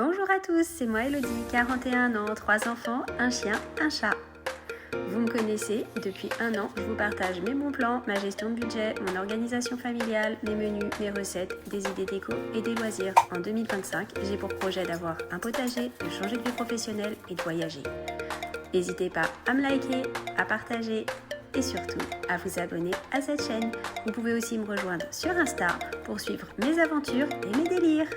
Bonjour à tous, c'est moi Elodie, 41 ans, 3 enfants, un chien, un chat. Vous me connaissez, depuis un an, je vous partage mes bons plans, ma gestion de budget, mon organisation familiale, mes menus, mes recettes, des idées déco et des loisirs. En 2025, j'ai pour projet d'avoir un potager, de changer de vie professionnelle et de voyager. N'hésitez pas à me liker, à partager et surtout à vous abonner à cette chaîne. Vous pouvez aussi me rejoindre sur Insta pour suivre mes aventures et mes délires.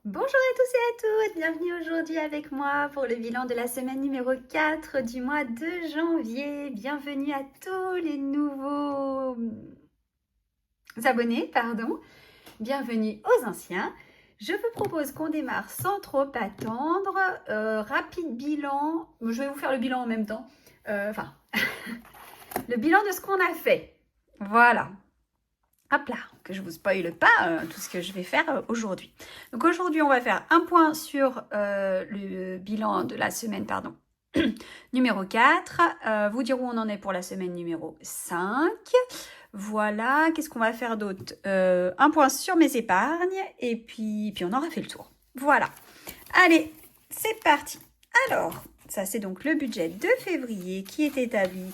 Bonjour à tous et à toutes, bienvenue aujourd'hui avec moi pour le bilan de la semaine numéro 4 du mois de janvier. Bienvenue à tous les nouveaux abonnés, bienvenue aux anciens. Je vous propose qu'on démarre sans trop attendre, rapide bilan, je vais vous faire le bilan en même temps, le bilan de ce qu'on a fait, voilà. Hop là, que je ne vous spoile pas tout ce que je vais faire aujourd'hui. Donc aujourd'hui, on va faire un point sur le bilan de la semaine, numéro 4. Vous dire où on en est pour la semaine numéro 5. Voilà, qu'est-ce qu'on va faire d'autre? Un point sur mes épargnes et puis on aura fait le tour. Voilà. Allez, c'est parti. Alors, ça c'est donc le budget de février qui est établi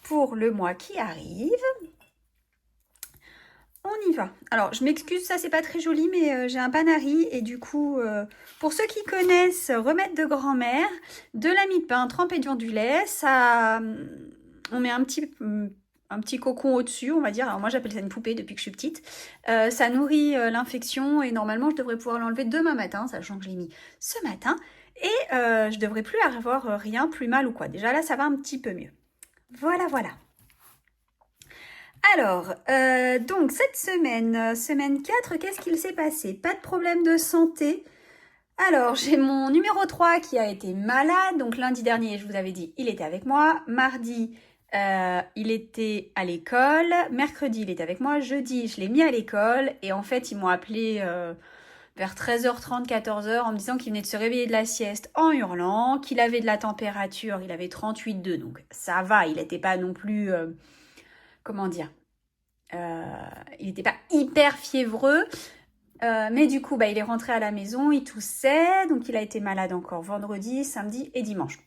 pour le mois qui arrive. On y va. Alors, je m'excuse, ça c'est pas très joli, mais j'ai un panari et du coup, pour ceux qui connaissent remède de grand-mère, de la mie de pain trempée dans du lait, ça, on met un petit cocon au-dessus, on va dire. Alors moi, j'appelle ça une poupée depuis que je suis petite. Ça nourrit l'infection et normalement, je devrais pouvoir l'enlever demain matin, sachant que je l'ai mis ce matin. Et je devrais plus avoir rien, plus mal ou quoi. Déjà là, ça va un petit peu mieux. Voilà, voilà. Alors, donc cette semaine 4, qu'est-ce qu'il s'est passé? Pas de problème de santé. Alors, j'ai mon numéro 3 qui a été malade. Donc lundi dernier, je vous avais dit, il était avec moi. Mardi, il était à l'école. Mercredi, il était avec moi. Jeudi, je l'ai mis à l'école. Et en fait, ils m'ont appelé vers 13h30, 14h en me disant qu'il venait de se réveiller de la sieste en hurlant, qu'il avait de la température. Il avait 38,2. Donc ça va, il n'était pas non plus... comment dire, il n'était pas hyper fiévreux, mais du coup, il est rentré à la maison, il toussait, donc il a été malade encore vendredi, samedi et dimanche.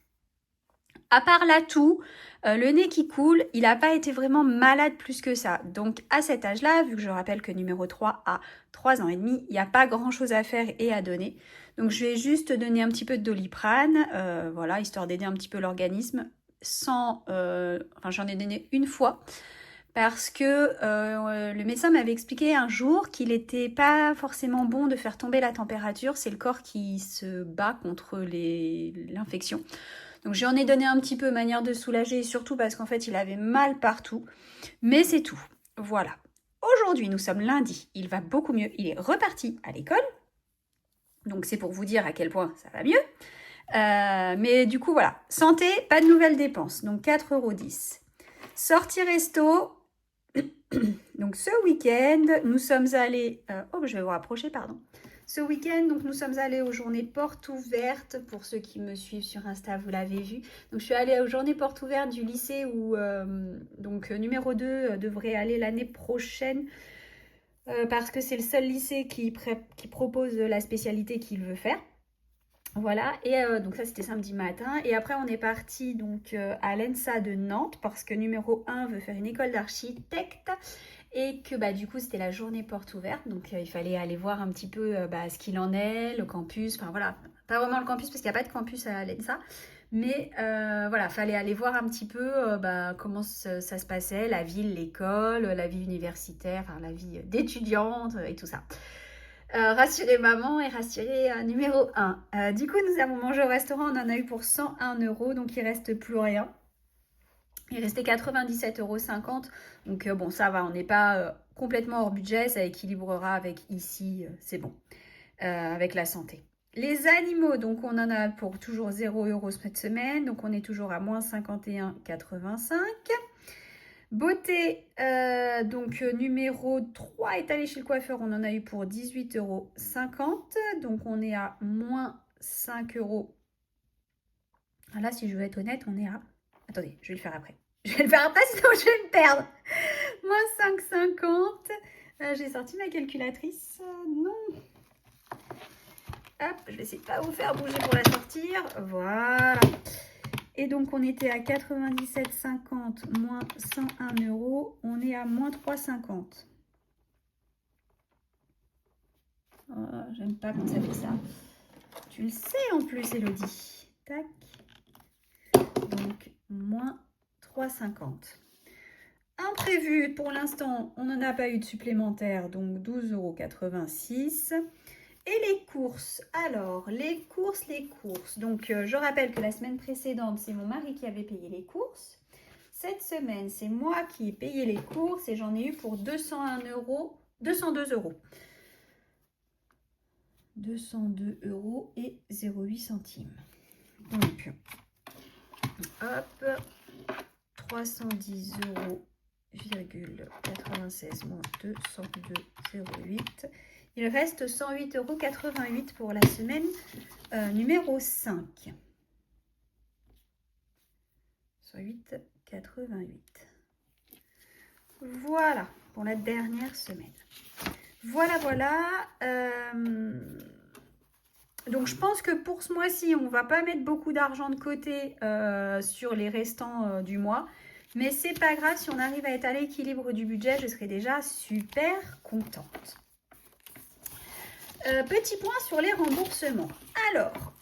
À part la toux, le nez qui coule, il n'a pas été vraiment malade plus que ça. Donc à cet âge-là, vu que je rappelle que numéro 3 a 3 ans et demi, il n'y a pas grand-chose à faire et à donner. Donc je vais juste donner un petit peu de Doliprane, voilà, histoire d'aider un petit peu l'organisme. J'en ai donné une fois. Parce que le médecin m'avait expliqué un jour qu'il n'était pas forcément bon de faire tomber la température. C'est le corps qui se bat contre l'infection. Donc j'en ai donné un petit peu manière de soulager, surtout parce qu'en fait il avait mal partout. Mais c'est tout. Voilà. Aujourd'hui, nous sommes lundi. Il va beaucoup mieux. Il est reparti à l'école. Donc c'est pour vous dire à quel point ça va mieux. Mais du coup, voilà. Santé, pas de nouvelles dépenses. Donc 4,10 €. Sortie resto. Donc ce week-end, nous sommes allés... je vais vous rapprocher, pardon. Ce week-end, donc nous sommes allés aux journées portes ouvertes. Pour ceux qui me suivent sur Insta, vous l'avez vu. Donc je suis allée aux journées portes ouvertes du lycée où numéro 2 devrait aller l'année prochaine. Parce que c'est le seul lycée qui propose la spécialité qu'il veut faire. Voilà, et donc ça c'était samedi matin. Et après on est parti donc à l'ENSA de Nantes parce que numéro 1 veut faire une école d'architecte et que du coup c'était la journée porte ouverte. Donc il fallait aller voir un petit peu ce qu'il en est, le campus, enfin voilà, pas vraiment le campus parce qu'il n'y a pas de campus à l'ENSA. Mais voilà, fallait aller voir un petit peu comment ça se passait, la ville, l'école, la vie universitaire, enfin la vie d'étudiante et tout ça. Rassurer maman et rassurer numéro 1. Du coup, nous avons mangé au restaurant, on en a eu pour 101 €, donc il ne reste plus rien. Il restait 97,50 €, donc bon, ça va, on n'est pas complètement hors budget, ça équilibrera avec ici, c'est bon, avec la santé. Les animaux, donc on en a pour toujours 0 € cette semaine, donc on est toujours à moins 51,85 €. Beauté, numéro 3 est allé chez le coiffeur, on en a eu pour 18,50 €, donc on est à moins 5 €. Là, si je veux être honnête, on est à... Attendez, je vais le faire après. Je vais le faire après, sinon je vais me perdre. Moins 5,50 €. J'ai sorti ma calculatrice. Non. Hop, je vais essayer de pas vous faire bouger pour la sortir. Voilà. Et donc, on était à 97,50 moins 101 €. On est à moins 3,50. Oh, j'aime pas quand ça fait ça. Tu le sais en plus, Elodie. Tac. Donc, moins 3,50. Imprévu, pour l'instant, on n'en a pas eu de supplémentaire, donc 12,86 €. Et les courses, alors, les courses. Donc, je rappelle que la semaine précédente, c'est mon mari qui avait payé les courses. Cette semaine, c'est moi qui ai payé les courses et j'en ai eu pour 202 €. 202 € et 0,8 centimes. Donc, hop, 310,96 € moins 202,08 €. Il reste 108,88 € pour la semaine numéro 5. 108,88. Voilà pour la dernière semaine. Voilà. Donc, je pense que pour ce mois-ci, on ne va pas mettre beaucoup d'argent de côté sur les restants du mois. Mais c'est pas grave, si on arrive à être à l'équilibre du budget, je serai déjà super contente. Petit point sur les remboursements. Alors,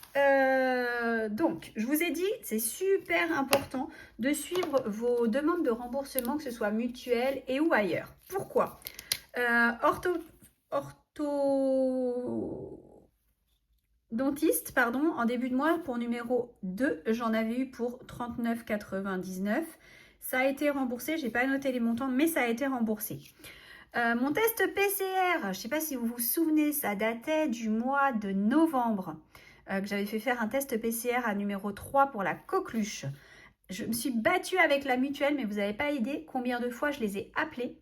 donc, je vous ai dit, c'est super important de suivre vos demandes de remboursement, que ce soit mutuelle et ou ailleurs. Pourquoi? Orthodontiste, pardon, en début de mois, pour numéro 2, j'en avais eu pour 39,99 €. Ça a été remboursé, je n'ai pas noté les montants, mais ça a été remboursé. Mon test PCR, je ne sais pas si vous vous souvenez, ça datait du mois de novembre, que j'avais fait faire un test PCR à numéro 3 pour la coqueluche. Je me suis battue avec la mutuelle, mais vous n'avez pas idée combien de fois je les ai appelés.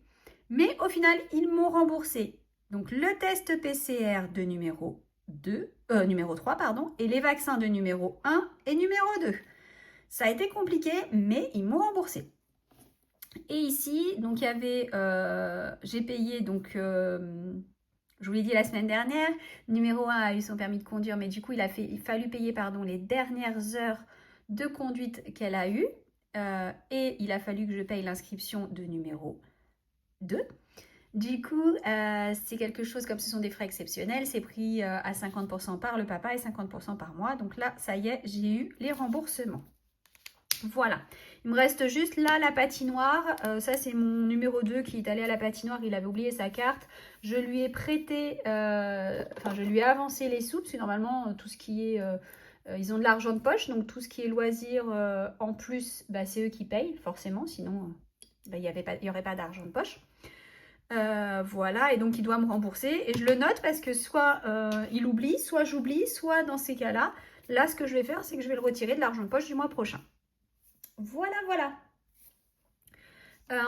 Mais au final, ils m'ont remboursé. Donc, le test PCR de numéro 3, et les vaccins de numéro 1 et numéro 2. Ça a été compliqué, mais ils m'ont remboursé. Et ici, donc il y avait, j'ai payé, donc je vous l'ai dit la semaine dernière, numéro 1 a eu son permis de conduire, mais du coup il fallu payer les dernières heures de conduite qu'elle a eues, et il a fallu que je paye l'inscription de numéro 2. Du coup, c'est quelque chose, comme ce sont des frais exceptionnels, c'est pris à 50% par le papa et 50% par moi. Donc là, ça y est, j'ai eu les remboursements. Voilà, il me reste juste là la patinoire. Ça, c'est mon numéro 2 qui est allé à la patinoire. Il avait oublié sa carte. Je lui ai prêté, je lui ai avancé les sous, parce que normalement, tout ce qui est... ils ont de l'argent de poche, donc tout ce qui est loisirs en plus, c'est eux qui payent, forcément. Sinon, il n'y aurait pas d'argent de poche. Voilà, et donc il doit me rembourser. Et je le note parce que soit il oublie, soit j'oublie, soit dans ces cas-là, là, ce que je vais faire, c'est que je vais le retirer de l'argent de poche du mois prochain. Voilà.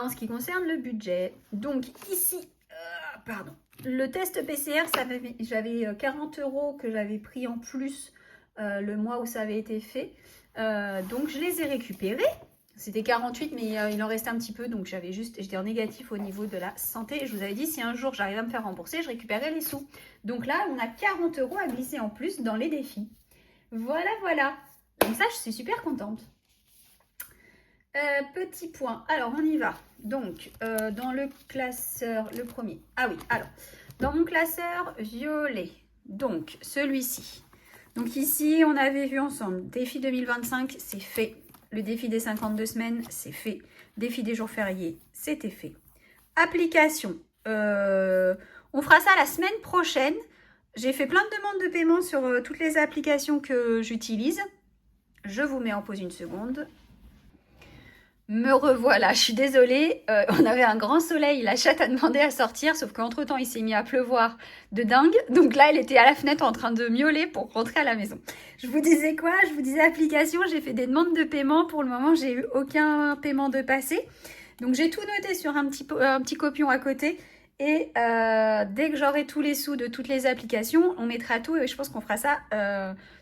En ce qui concerne le budget, donc ici, le test PCR, j'avais 40 € que j'avais pris en plus le mois où ça avait été fait. Donc je les ai récupérés. C'était 48, mais il en restait un petit peu, donc j'étais en négatif au niveau de la santé. Et je vous avais dit, si un jour j'arrive à me faire rembourser, je récupérerai les sous. Donc là, on a 40 € à glisser en plus dans les défis. Voilà. Donc ça, je suis super contente. Petit point, alors on y va. Donc, dans le classeur, le premier. Ah oui, alors, dans mon classeur violet, donc celui-ci. Donc ici, on avait vu ensemble, défi 2025, c'est fait. Le défi des 52 semaines, c'est fait. Défi des jours fériés, c'était fait. Application, on fera ça la semaine prochaine. J'ai fait plein de demandes de paiement sur toutes les applications que j'utilise. Je vous mets en pause une seconde. Me revoilà, je suis désolée, on avait un grand soleil, la chatte a demandé à sortir, sauf qu'entre temps il s'est mis à pleuvoir de dingue, donc là elle était à la fenêtre en train de miauler pour rentrer à la maison. Je vous disais quoi? Je vous disais application, j'ai fait des demandes de paiement, pour le moment j'ai eu aucun paiement de passé, donc j'ai tout noté sur un petit copion à côté, et dès que j'aurai tous les sous de toutes les applications, on mettra tout, et je pense qu'on fera ça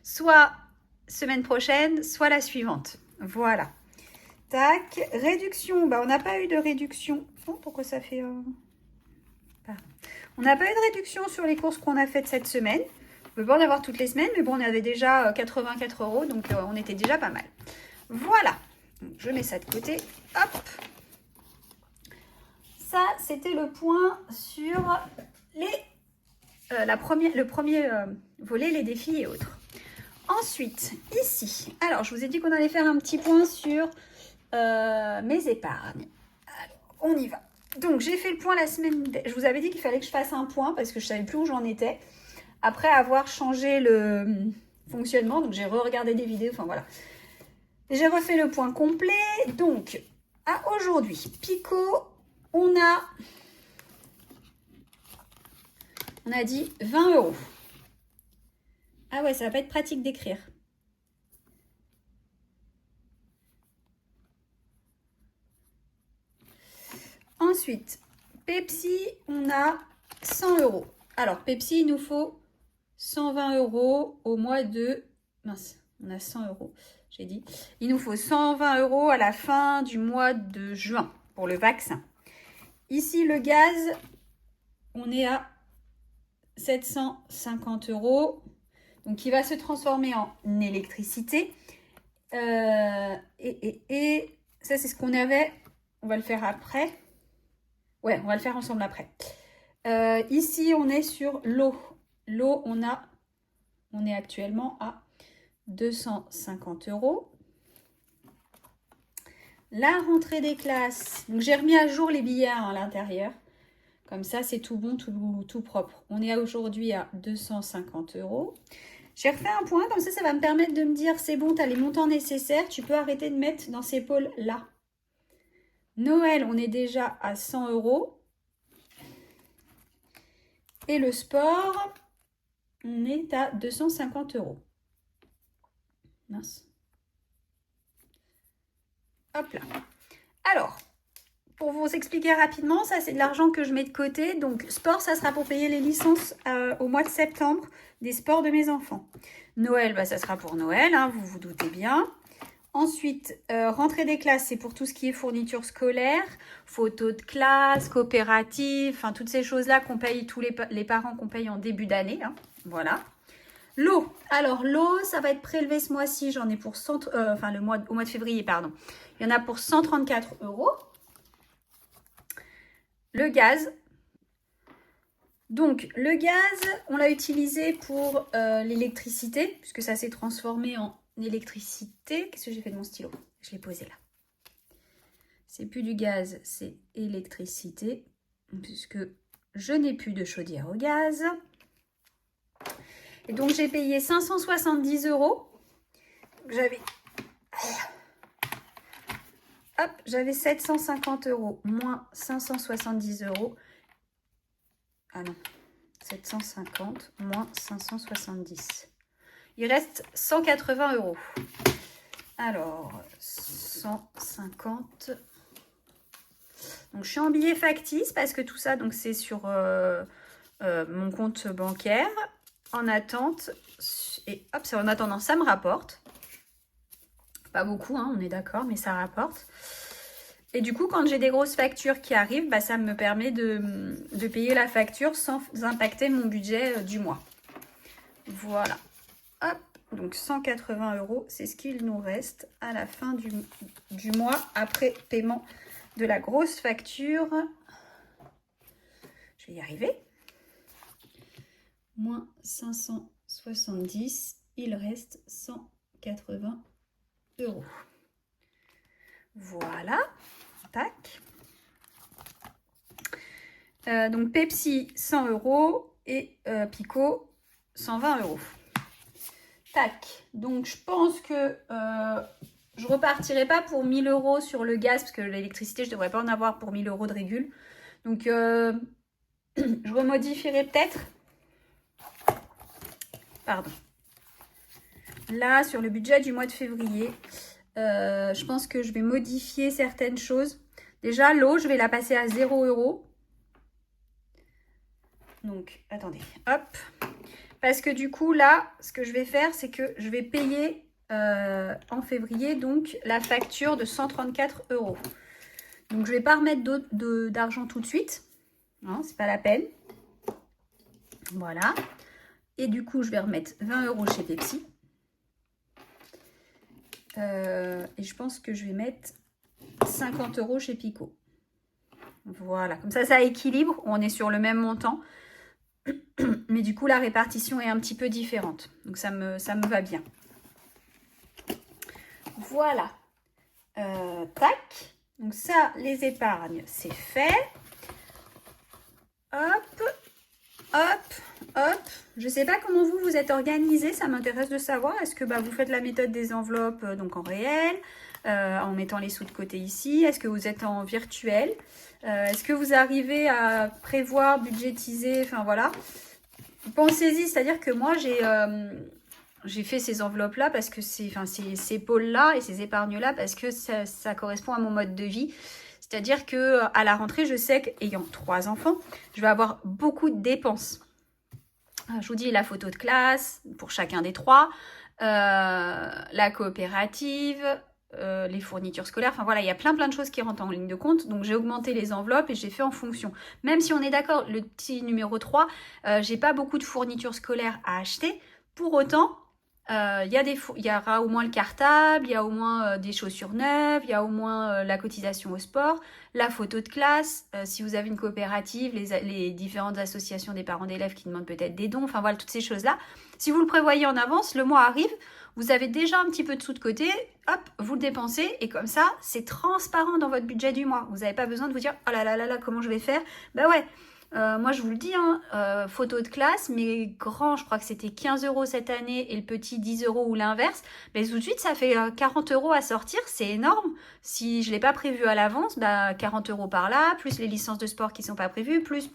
soit semaine prochaine, soit la suivante. Voilà. Tac, réduction, on n'a pas eu de réduction. Oh, pourquoi ça fait... On n'a pas eu de réduction sur les courses qu'on a faites cette semaine. On peut pas en avoir toutes les semaines, mais bon, on avait déjà 84 €, donc on était déjà pas mal. Voilà, donc, je mets ça de côté. Hop. Ça, c'était le point sur le premier volet, les défis et autres. Ensuite, ici, alors je vous ai dit qu'on allait faire un petit point sur mes épargnes. Alors, on y va. Donc, j'ai fait le point la semaine... Je vous avais dit qu'il fallait que je fasse un point parce que je ne savais plus où j'en étais. Après avoir changé le fonctionnement, donc j'ai re-regardé des vidéos, enfin voilà. J'ai refait le point complet. Donc, à aujourd'hui, Pico, on a dit 20 €. Ah ouais, ça va pas être pratique d'écrire. Ensuite, Pepsi, on a 100 €. Alors, Pepsi, il nous faut 120 € au mois de... Mince, on a 100 €, j'ai dit. Il nous faut 120 € à la fin du mois de juin pour le vaccin. Ici, le gaz, on est à 750 €. Donc, qui va se transformer en électricité. Et ça, c'est ce qu'on avait. On va le faire après. Ouais, on va le faire ensemble après. Ici, on est sur l'eau. L'eau, on est actuellement à 250 €. La rentrée des classes. Donc, j'ai remis à jour les billets à l'intérieur. Comme ça, c'est tout bon, tout propre. On est aujourd'hui à 250 €. J'ai refait un point, comme ça va me permettre de me dire, c'est bon, tu as les montants nécessaires, tu peux arrêter de mettre dans ces pôles-là. Noël, on est déjà à 100 €. Et le sport, on est à 250 €. Mince. Hop là. Alors, pour vous expliquer rapidement, ça c'est de l'argent que je mets de côté. Donc, sport, ça sera pour payer les licences au mois de septembre des sports de mes enfants. Noël, bah, ça sera pour Noël, hein, vous vous doutez bien. Ensuite, rentrée des classes, c'est pour tout ce qui est fourniture scolaire, photos de classe, coopérative, enfin toutes ces choses-là qu'on paye, tous les parents qu'on paye en début d'année. Hein, voilà. L'eau. Alors, l'eau, ça va être prélevé ce mois-ci. J'en ai pour au mois de février, pardon. Il y en a pour 134 €. Le gaz. Donc, le gaz, on l'a utilisé pour l'électricité, puisque ça s'est transformé en électricité. Qu'est-ce que j'ai fait de mon stylo? Je l'ai posé là. C'est plus du gaz, c'est électricité, puisque je n'ai plus de chaudière au gaz. Et donc, j'ai payé 570 €. J'avais 750 € moins 570 €. Ah non, 750 moins 570. Il reste 180 €. Alors, 150. Donc, je suis en billet factice parce que tout ça, donc c'est sur mon compte bancaire. En attente. Et hop, c'est en attendant, ça me rapporte. Pas beaucoup, hein, on est d'accord, mais ça rapporte. Et du coup, quand j'ai des grosses factures qui arrivent, bah, ça me permet de payer la facture sans impacter mon budget du mois. Voilà. Hop, donc 180 €, c'est ce qu'il nous reste à la fin du mois après paiement de la grosse facture. Je vais y arriver. Moins 570, il reste 180 €. Voilà. Tac. Donc Pepsi 100 € et Pico 120 €. Tac. Donc je pense que je repartirai pas pour 1000 € sur le gaz parce que l'électricité je devrais pas en avoir pour 1000 € de régule. Donc je remodifierai peut-être. Pardon. Là sur le budget du mois de février, je pense que je vais modifier certaines choses. Déjà, l'eau, je vais la passer à 0 €. Donc, attendez, hop. Parce que du coup, là, ce que je vais faire, c'est que je vais payer en février, donc, la facture de 134 €. Donc, je ne vais pas remettre d'argent tout de suite. Hein, c'est pas la peine. Voilà. Et du coup, je vais remettre 20 € chez Pepsi. Et je pense que je vais mettre 50 € chez Pico. Voilà, comme ça équilibre. On est sur le même montant. Mais du coup, la répartition est un petit peu différente. Donc, ça me va bien. Voilà. Tac. Donc ça, les épargnes, c'est fait. Hop, hop, hop. Je ne sais pas comment vous êtes organisé. Ça m'intéresse de savoir. Est-ce que vous faites la méthode des enveloppes donc en réel, en mettant les sous de côté ici? Est-ce que vous êtes en virtuel? Est-ce que vous arrivez à prévoir, budgétiser? Enfin voilà. Pensez-y, c'est-à-dire que moi, j'ai fait ces enveloppes-là parce que ces pôles-là et ces épargnes-là parce que ça correspond à mon mode de vie. C'est-à-dire qu'à la rentrée, je sais qu'ayant 3 enfants, je vais avoir beaucoup de dépenses. Je vous dis la photo de classe pour chacun des 3, la coopérative, les fournitures scolaires. Enfin voilà, il y a plein de choses qui rentrent en ligne de compte. Donc j'ai augmenté les enveloppes et j'ai fait en fonction. Même si on est d'accord, le petit numéro 3, j'ai pas beaucoup de fournitures scolaires à acheter. Pour autant, il y aura au moins le cartable, il y a au moins des chaussures neuves, il y a au moins la cotisation au sport, la photo de classe, si vous avez une coopérative, les différentes associations des parents d'élèves qui demandent peut-être des dons, enfin voilà, toutes ces choses-là. Si vous le prévoyez en avance, le mois arrive, vous avez déjà un petit peu de sous de côté, hop, vous le dépensez et comme ça, c'est transparent dans votre budget du mois. Vous n'avez pas besoin de vous dire « Oh là là là là, comment je vais faire ?» Bah ouais, moi je vous le dis, photo de classe, mais grand, je crois que c'était 15 € cette année et le petit 10 € ou l'inverse. Mais tout de suite, ça fait 40 € à sortir, c'est énorme. Si je ne l'ai pas prévu à l'avance, 40 € par là, plus les licences de sport qui ne sont pas prévues, plus.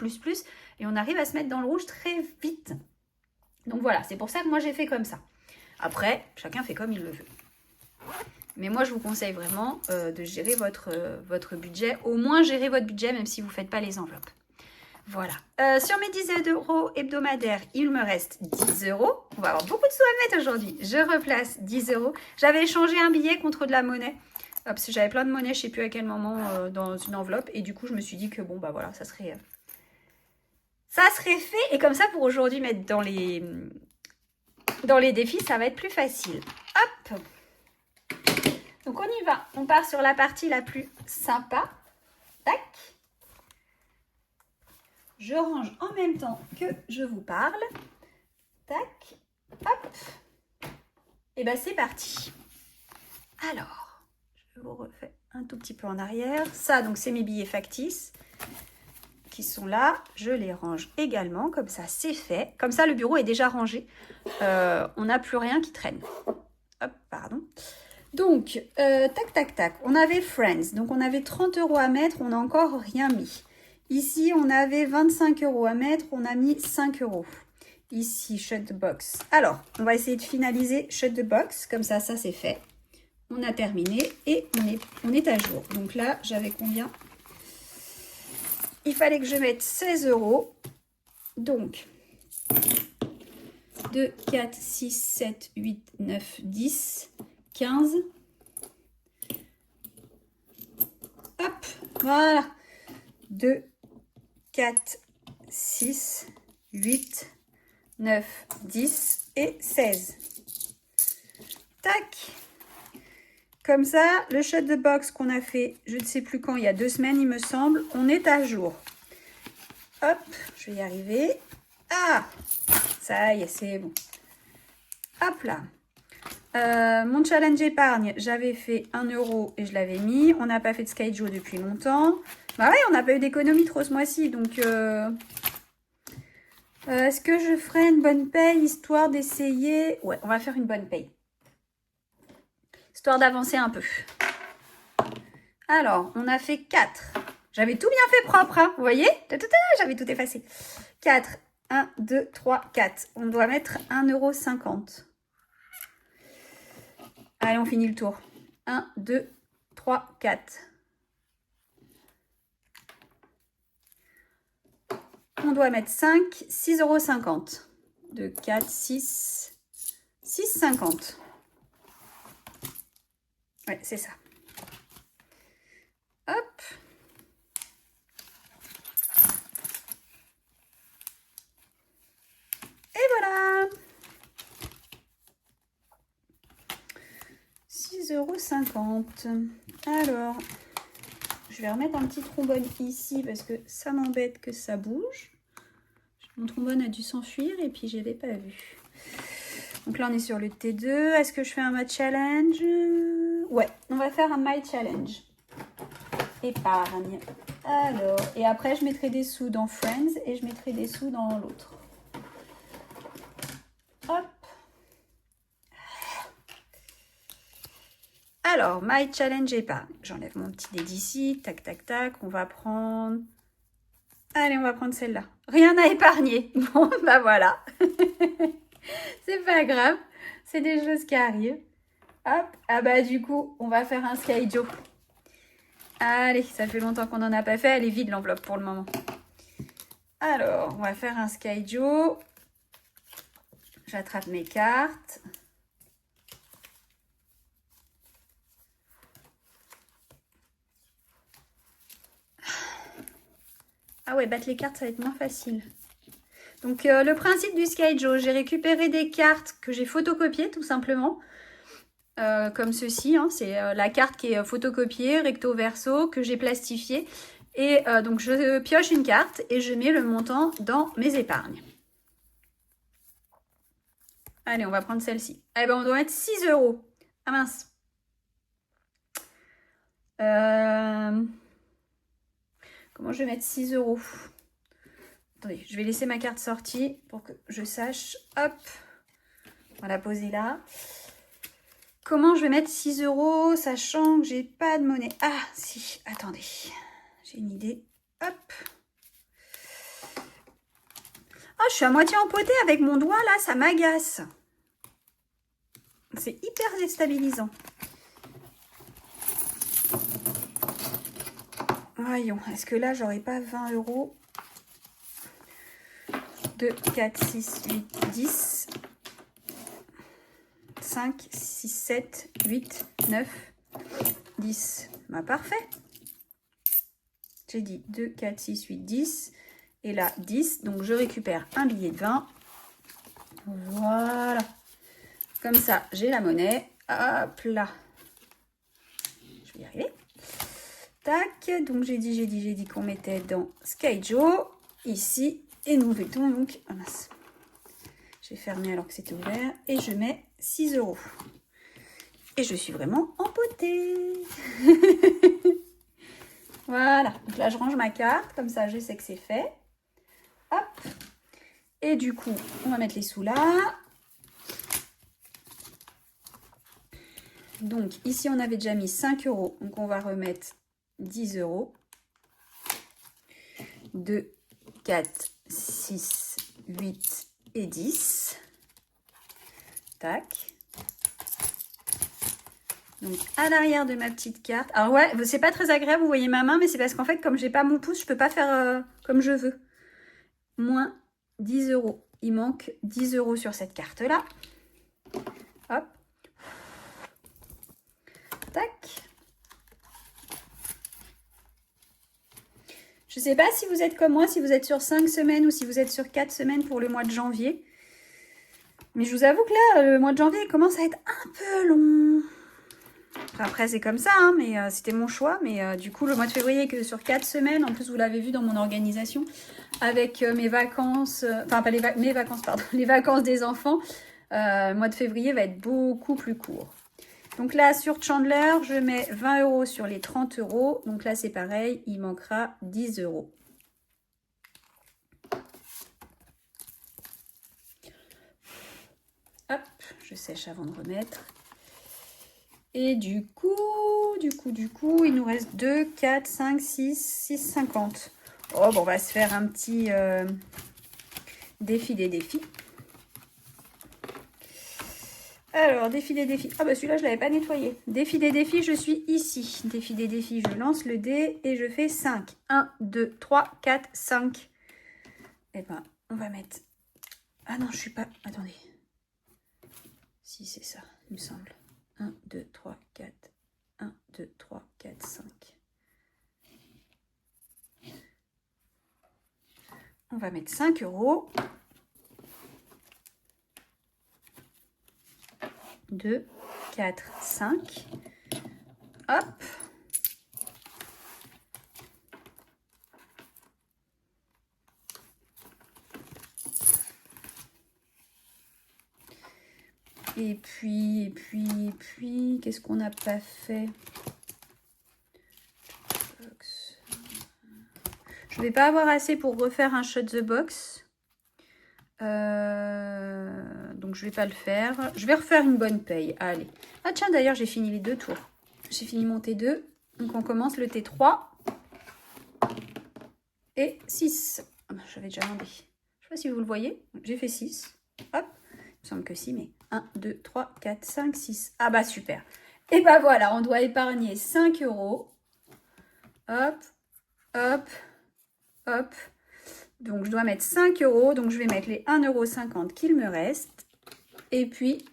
Et on arrive à se mettre dans le rouge très vite. Donc voilà, c'est pour ça que moi j'ai fait comme ça. Après, chacun fait comme il le veut. Mais moi, je vous conseille vraiment de gérer votre budget. Au moins, gérer votre budget, même si vous ne faites pas les enveloppes. Voilà. Sur mes 10 € hebdomadaires, il me reste 10 €. On va avoir beaucoup de sous à mettre aujourd'hui. Je replace 10 €. J'avais échangé un billet contre de la monnaie. Parce que j'avais plein de monnaie, je ne sais plus à quel moment, dans une enveloppe. Et du coup, je me suis dit que bon, voilà, ça serait fait. Et comme ça, pour aujourd'hui, mettre dans les défis, ça va être plus facile. Hop. Donc, on y va. On part sur la partie la plus sympa. Tac. Je range en même temps que je vous parle. Tac, hop. Et c'est parti. Alors, je vous refais un tout petit peu en arrière. Ça, donc, c'est mes billets factices qui sont là. Je les range également, comme ça, c'est fait. Comme ça, le bureau est déjà rangé. On n'a plus rien qui traîne. Hop, pardon. Donc, tac. On avait Friends. Donc, on avait 30 € à mettre. On n'a encore rien mis. Ici, on avait 25 € à mettre, on a mis 5 €. Ici, shut the box. Alors, on va essayer de finaliser shut the box. Comme ça, c'est fait. On a terminé et on est à jour. Donc là, j'avais combien? Il fallait que je mette 16 €. Donc, 2, 4, 6, 7, 8, 9, 10, 15. Hop, voilà. 2, 4, 6, 8, 9, 10 et 16. Tac. Comme ça, le shut the box qu'on a fait, je ne sais plus quand, il y a 2 semaines, il me semble, on est à jour. Hop, je vais y arriver. Ah, ça y est, c'est bon. Hop là. Mon challenge épargne, j'avais fait 1 € et je l'avais mis. On n'a pas fait de Skyjo depuis longtemps. Bah ouais, on n'a pas eu d'économie trop ce mois-ci, donc est-ce que je ferai une bonne paye histoire d'essayer? Ouais, on va faire une bonne paye. Histoire d'avancer un peu. Alors, on a fait 4. J'avais tout bien fait propre, hein, vous voyez? J'avais tout effacé. 4, 1, 2, 3, 4. On doit mettre 1,50 €. Allez, on finit le tour. 1, 2, 3, 4. On doit mettre 5, 6,50 €. 2, 4, 6, 6,50 €. Ouais, c'est ça. Hop. Et voilà. 6,50 €. Alors, je vais remettre un petit trombone ici parce que ça m'embête que ça bouge. Mon trombone a dû s'enfuir et puis je l'avais pas vu. Donc là, on est sur le T2. Est-ce que je fais un My Challenge? Ouais, on va faire un My Challenge. Épargne. Alors, et après, je mettrai des sous dans Friends et je mettrai des sous dans l'autre. Hop. Alors, My Challenge épargne. J'enlève mon petit dé d'ici. Tac, tac, tac. On va prendre... Allez, on va prendre celle-là. Rien à épargner. Bon, bah voilà. C'est pas grave. C'est des choses qui arrivent. Hop. Ah bah du coup, on va faire un Sky Joe. Allez, ça fait longtemps qu'on n'en a pas fait. Elle est vide l'enveloppe pour le moment. Alors, on va faire un Sky Joe. J'attrape mes cartes. Ah ouais, battre les cartes, ça va être moins facile. Donc, le principe du Sky Joe, j'ai récupéré des cartes que j'ai photocopiées, tout simplement. Comme ceci, hein, c'est la carte qui est photocopiée, recto verso, que j'ai plastifiée. Et donc, je pioche une carte et je mets le montant dans mes épargnes. Allez, on va prendre celle-ci. Eh ben, on doit mettre 6 €. Ah mince. Comment je vais mettre 6 €? Attendez, je vais laisser ma carte sortie pour que je sache. Hop, on va la poser là. Comment je vais mettre 6 € sachant que j'ai pas de monnaie? Ah, si, attendez, j'ai une idée. Hop. Oh, je suis à moitié empotée avec mon doigt là, ça m'agace. C'est hyper déstabilisant. Voyons, est-ce que là, j'aurais pas 20 €? 2, 4, 6, 8, 10, 5, 6, 7, 8, 9, 10. Bah, parfait. J'ai dit 2, 4, 6, 8, 10. Et là, 10. Donc, je récupère un billet de 20. Voilà. Comme ça, j'ai la monnaie. Hop là. Je vais y arriver. Tac. Donc, j'ai dit qu'on mettait dans Sky Joe. Ici. Et nous mettons donc... Ah mince. J'ai fermé alors que c'était ouvert. Et je mets 6 €. Et je suis vraiment empotée. Voilà. Donc là, je range ma carte. Comme ça, je sais que c'est fait. Hop. Et du coup, on va mettre les sous là. Donc, ici, on avait déjà mis 5 €. Donc, on va remettre 10 €. 2, 4, 6, 8 et 10. Tac. Donc, à l'arrière de ma petite carte. Alors, ouais, c'est pas très agréable, vous voyez ma main, mais c'est parce qu'en fait, comme j'ai pas mon pouce, je peux pas faire comme je veux. Moins 10 €. Il manque 10 € sur cette carte-là. Hop. Tac. Je ne sais pas si vous êtes comme moi, si vous êtes sur 5 semaines ou si vous êtes sur 4 semaines pour le mois de janvier. Mais je vous avoue que là, le mois de janvier commence à être un peu long. Après, c'est comme ça, hein, mais c'était mon choix. Mais du coup, le mois de février, que sur 4 semaines, en plus, vous l'avez vu dans mon organisation, avec mes vacances, enfin, pas mes vacances, pardon, les vacances des enfants, le mois de février va être beaucoup plus court. Donc là, sur Chandler, je mets 20 € sur les 30 €. Donc là, c'est pareil, il manquera 10 €. Hop, je sèche avant de remettre. Et du coup, il nous reste 2, 4, 5, 6, 50. Oh, bon, on va se faire un petit défi des défis. Alors, défi des défis. Ah bah celui-là, je ne l'avais pas nettoyé. Défi des défis, je suis ici. Défi des défis, je lance le dé et je fais 5. 1, 2, 3, 4, 5. Eh ben, on va mettre... Ah non, je suis pas... Attendez. Si, c'est ça, il me semble. 1, 2, 3, 4. 1, 2, 3, 4, 5. On va mettre 5 €. 2, 4, 5. Hop. Et puis, qu'est-ce qu'on n'a pas fait? Je vais pas avoir assez pour refaire un shot the box. Donc je vais pas le faire. Je vais refaire une bonne paye. Allez. Ah tiens, d'ailleurs, j'ai fini les 2 tours. J'ai fini mon T2. Donc on commence le T3. Et 6. J'avais déjà demandé. Je sais pas si vous le voyez. J'ai fait 6. Hop. Il me semble que si, mais 1, 2, 3, 4, 5, 6. Ah bah super. Et bah voilà, on doit épargner 5 euros. Hop, hop, hop. Donc je dois mettre 5 euros. Donc je vais mettre les 1,50 € qu'il me reste. Et puis,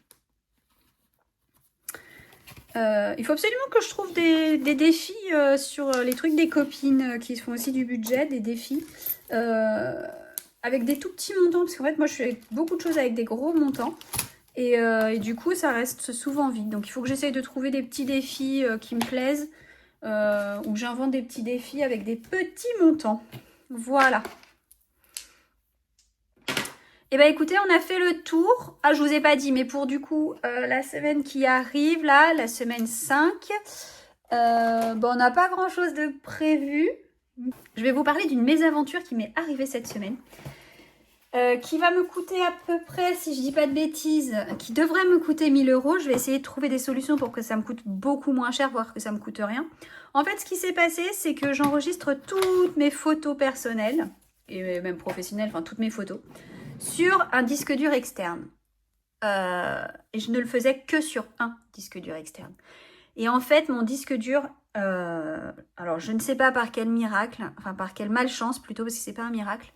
il faut absolument que je trouve des défis sur les trucs des copines qui font aussi du budget, des défis. Avec des tout petits montants, parce qu'en fait, moi, je fais beaucoup de choses avec des gros montants. Et du coup, ça reste souvent vide. Donc, il faut que j'essaye de trouver des petits défis qui me plaisent. Ou j'invente des petits défis avec des petits montants. Voilà. Et bien, écoutez, on a fait le tour. Ah, je vous ai pas dit, mais pour du coup, la semaine qui arrive, là, la semaine 5, bon, on n'a pas grand-chose de prévu. Je vais vous parler d'une mésaventure qui m'est arrivée cette semaine. Qui va me coûter à peu près, si je dis pas de bêtises, qui devrait me coûter 1 000 €. Je vais essayer de trouver des solutions pour que ça me coûte beaucoup moins cher, voire que ça me coûte rien. En fait, ce qui s'est passé, c'est que j'enregistre toutes mes photos personnelles, et même professionnelles, enfin toutes mes photos, sur un disque dur externe. Et je ne le faisais que sur un disque dur externe. Et en fait, mon disque dur, alors je ne sais pas par quel miracle, enfin par quelle malchance plutôt, parce que c'est pas un miracle,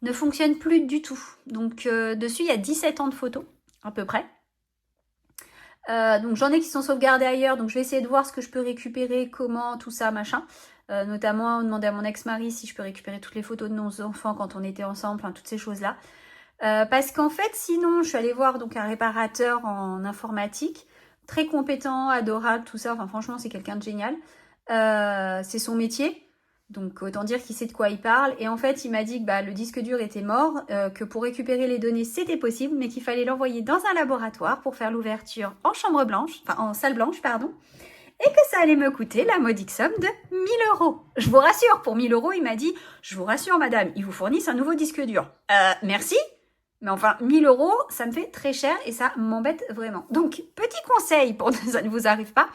ne fonctionne plus du tout. Donc dessus, il y a 17 ans de photos, à peu près. Donc j'en ai qui sont sauvegardés ailleurs, donc je vais essayer de voir ce que je peux récupérer, comment, tout ça, machin. Notamment demander à mon ex-mari si je peux récupérer toutes les photos de nos enfants quand on était ensemble, enfin toutes ces choses-là. Parce qu'en fait, sinon, je suis allée voir donc un réparateur en informatique, très compétent, adorable, tout ça. Enfin, franchement, c'est quelqu'un de génial. C'est son métier. Donc, autant dire qu'il sait de quoi il parle. Et en fait, il m'a dit que bah, le disque dur était mort, que pour récupérer les données, c'était possible, mais qu'il fallait l'envoyer dans un laboratoire pour faire l'ouverture en chambre blanche, enfin en salle blanche, pardon, et que ça allait me coûter la modique somme de 1 000 €. Je vous rassure, pour 1 000 €, il m'a dit, je vous rassure, madame, ils vous fournissent un nouveau disque dur. Merci, mais enfin, 1 000 €, ça me fait très cher et ça m'embête vraiment. Donc, petit conseil pour que ça ne vous arrive pas,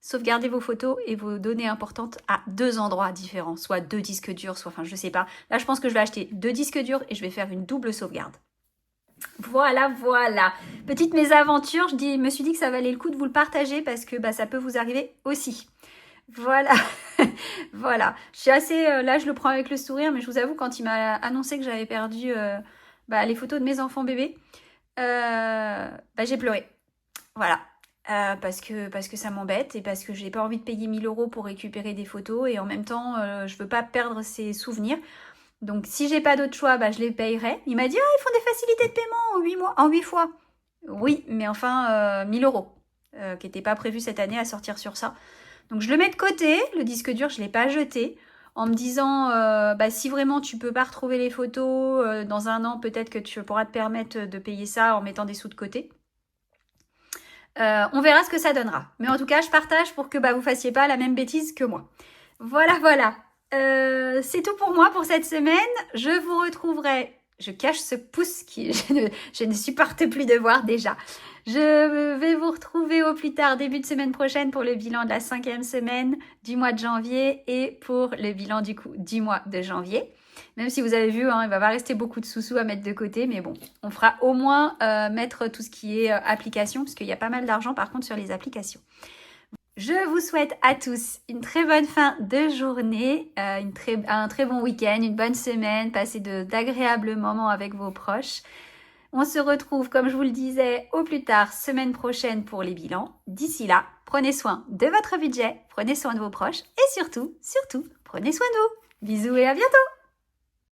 sauvegardez vos photos et vos données importantes à 2 endroits différents, soit 2 disques durs, soit, enfin, je sais pas. Là, je pense que je vais acheter 2 disques durs et je vais faire une double sauvegarde. Voilà, voilà. Petite mésaventure, je me suis dit que ça valait le coup de vous le partager parce que bah, ça peut vous arriver aussi. Voilà, voilà. Je suis assez, là je le prends avec le sourire, mais je vous avoue, quand il m'a annoncé que j'avais perdu les photos de mes enfants bébés, j'ai pleuré. Voilà. Parce que ça m'embête et parce que j'ai pas envie de payer 1 000 € pour récupérer des photos et en même temps je veux pas perdre ces souvenirs. Donc si j'ai pas d'autre choix, je les payerai. Il m'a dit ils font des facilités de paiement en 8 mois, en 8 fois. Oui, mais enfin 1 000 € qui n'étaient pas prévus cette année à sortir sur ça. Donc je le mets de côté, le disque dur, je l'ai pas jeté. En me disant, si vraiment tu peux pas retrouver les photos, dans un an, peut-être que tu pourras te permettre de payer ça en mettant des sous de côté. On verra ce que ça donnera. Mais en tout cas, je partage pour que vous fassiez pas la même bêtise que moi. Voilà, voilà. C'est tout pour moi pour cette semaine. Je vous retrouverai... Je cache ce pouce qui je ne supporte plus de voir déjà. Je vais vous retrouver au plus tard début de semaine prochaine pour le bilan de la 5e semaine du mois de janvier et pour le bilan du mois de janvier. Même si vous avez vu, il va pas rester beaucoup de sous-sous à mettre de côté, mais bon, on fera au moins mettre tout ce qui est application, parce qu'il y a pas mal d'argent par contre sur les applications. Je vous souhaite à tous une très bonne fin de journée, un très bon week-end, une bonne semaine, passez d'agréables moments avec vos proches. On se retrouve, comme je vous le disais, au plus tard semaine prochaine pour les bilans. D'ici là, prenez soin de votre budget, prenez soin de vos proches et surtout, prenez soin de vous. Bisous et à bientôt!